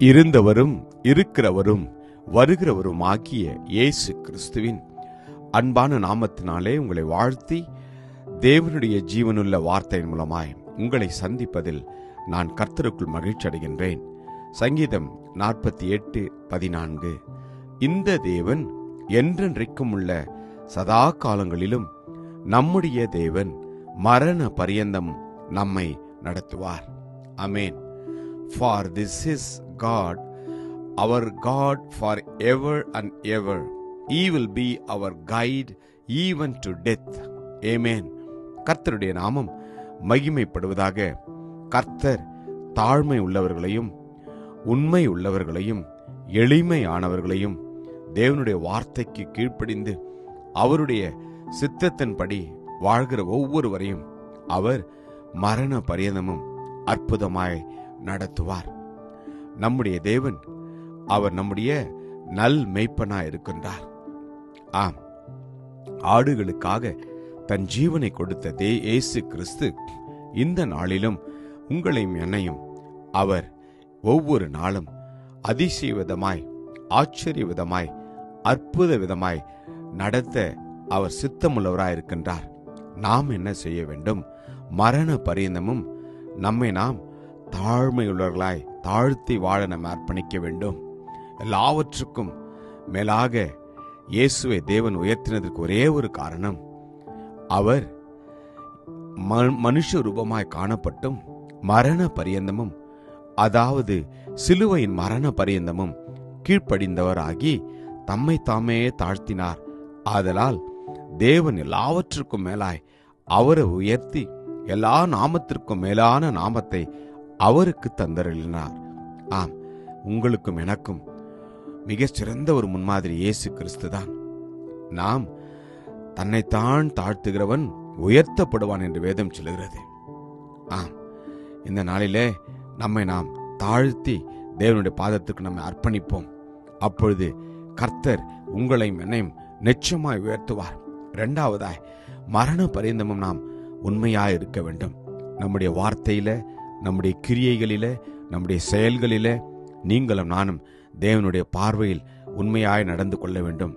இருந்தவரும் இருக்கிறவரும் வருகிறவரும் ஆகிய இயேசு கிறிஸ்துவின் அன்பான நாமத்தினாலே உங்களை வாழ்த்தி தேவனுடைய ஜீவனுள்ள வார்த்தையின் மூலமாய் உங்களை சந்திப்பதில் நான் கர்த்தருக்குள் மகிழ்ச்சி அடைகின்றேன். சங்கீதம் 48:14. இந்த தேவன் என்றென்றைக்கும் உள்ள சதா காலங்களிலும் நம்முடைய தேவன் மரண பரியந்தம் நம்மை நடத்துவார். ஆமென். For this is God, our God forever and ever. He will be our guide even to death. Amen. கர்த்தருடைய நாமம் மகிமைப்படுவதாக. கர்த்தர் தாழ்மை உள்ளவர்களையும் உண்மை உள்ளவர்களையும் எளிமையானவர்களையும் தேவனுடைய வார்த்தைக்கு கீழ்ப்படிந்து அவருடைய சித்தத்தின்படி வாழ்கிற ஒவ்வொருவரையும் அவர் மரண பரியந்தமும் அற்புதமாய் நடத்துவார். நம்முடைய தேவன் அவர் நம்முடைய நல் மேய்ப்பனாய் இருக்கின்றார். ஆம், ஆடுகளுக்காக தன் ஜீவனை கொடுத்த இயேசு கிறிஸ்து இந்த நாளிலும் உங்களையும் என்னையும் அவர் ஒவ்வொரு நாளும் அதிசய விதமாய், ஆச்சரிய விதமாய், அற்புத விதமாய் நடத்த அவர் சித்தமுள்ளவராய் இருக்கின்றார். நாம் என்ன செய்ய வேண்டும்? மரண பரியந்தமும் நம்மை நாம் தாழ்மையுள்ளவர்களாய் தாழ்த்தி வாழ நம்ம அர்ப்பணிக்க வேண்டும். எல்லாவற்றுக்கும் மேலாக இயேசுவை தேவன் உயர்த்தினதற்கு ஒரே ஒரு காரணம், அவர் மனுஷ ரூபமாய் காணப்பட்டும் மரண பரியந்தமும், அதாவது சிலுவையின் மரண பரியந்தமும் கீழ்ப்படிந்தவராகி தம்மை தாமே தாழ்த்தினார். ஆதலால் தேவன் எல்லாவற்றுக்கும் மேலாய் அவரை உயர்த்தி எல்லா நாமத்திற்கும் மேலான நாமத்தை அவருக்கு தந்தருளினார். ஆம், உங்களுக்கும் எனக்கும் மிக சிறந்த ஒரு முன்மாதிரி இயேசு கிறிஸ்து தான். நாம் தன்னைத்தான் தாழ்த்துகிறவன் உயர்த்தப்படுவான் என்று வேதம் சொல்லுகிறது. ஆம், இந்த நாளிலே நம்மை நாம் தாழ்த்தி தேவனுடைய பாதத்துக்கு நம்மை அர்ப்பணிப்போம். அப்பொழுது கர்த்தர் உங்களையும் என்னையும் நிச்சயமாய் உயர்த்துவார். இரண்டாவதாய், மரண பரியந்தமும் நாம் உண்மையாய் இருக்க வேண்டும். நம்முடைய வார்த்தையில, நம்முடைய கிரியைகளில, நம்முடைய செயல்களில நீங்களும் நானும் தேவனுடைய பார்வையில் உண்மையாய் நடந்து கொள்ள வேண்டும்.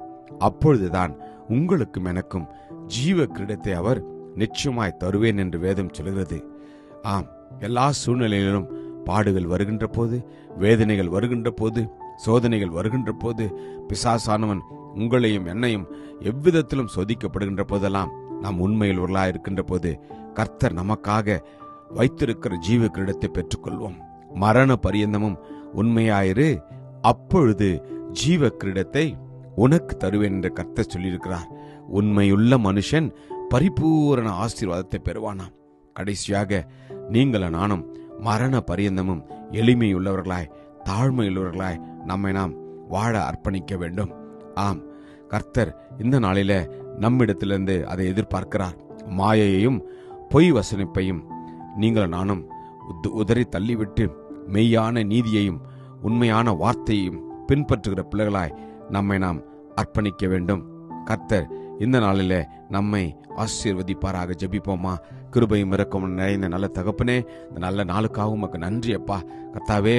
அப்பொழுதுதான் உங்களுக்கும் எனக்கும் ஜீவ கிரீடத்தை அவர் நிச்சயமாய் தருவேன் என்று வேதம் சொல்கிறது. ஆம், எல்லா சூழ்நிலையிலும் பாடுகள் வருகின்ற போது, வேதனைகள் வருகின்ற போது, சோதனைகள் வருகின்ற போது, பிசாசானவன் உங்களையும் என்னையும் எவ்விதத்திலும் சோதிக்கப்படுகின்ற போதெல்லாம் நாம் உண்மையில் உருளாய் இருக்கின்ற போது கர்த்தர் நமக்காக வைத்திருக்கிற ஜீவ கிரீடத்தை பெற்றுக்கொள்வோம். மரண பரியந்தமும் உண்மையாயிரு, அப்பொழுது ஜீவ கிரீடத்தை உனக்கு தருவேன் என்று கர்த்தர் சொல்லியிருக்கிறார். உண்மையுள்ள மனுஷன் பரிபூரண ஆசீர்வாதத்தை பெறுவானாம். கடைசியாக நீங்களும் நானும் மரண பரியந்தமும் எளிமையுள்ளவர்களாய் தாழ்மையுள்ளவர்களாய் நம்மை நாம் வாழ அர்ப்பணிக்க வேண்டும். ஆம், கர்த்தர் இந்த நாளில நம்மிடத்திலிருந்து அதை எதிர்பார்க்கிறார். மாயையையும் பொய் வசனிப்பையும் நீங்கள் நானும் உதறி தள்ளிவிட்டு மெய்யான நீதியையும் உண்மையான வார்த்தையையும் பின்பற்றுகிற பிள்ளைகளாய் நம்மை நாம் அர்ப்பணிக்க வேண்டும். கர்த்தர் இந்த நாளில நம்மை ஆசீர்வதிப்பாராக. ஜெபிப்போமா. கிருபையும் இரக்கமும் நிறைந்த நல்ல தகப்பனே, இந்த நல்ல நாளுக்காக உமக்கு நன்றி அப்பா. கர்த்தாவே,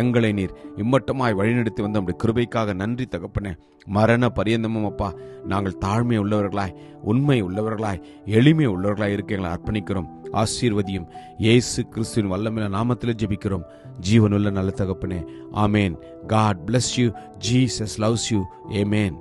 எங்களை நீர் இம்மட்டமாய் வழிநடத்தி வந்த நம்முடைய கிருபைக்காக நன்றி தகப்பனே. மரண பரியந்தமும் அப்பா நாங்கள் தாழ்மை உள்ளவர்களாய், உண்மை உள்ளவர்களாய், எளிமை உள்ளவர்களாய் இருக்க எங்களை அர்ப்பணிக்கிறோம். ஆசீர்வதியும். இயேசு கிறிஸ்துவின் வல்லமையுள்ள நாமத்தில் ஜெபிக்கிறோம் ஜீவனுள்ள நல்ல தகப்பனே. ஆமேன். God bless you. Jesus loves you. Amen.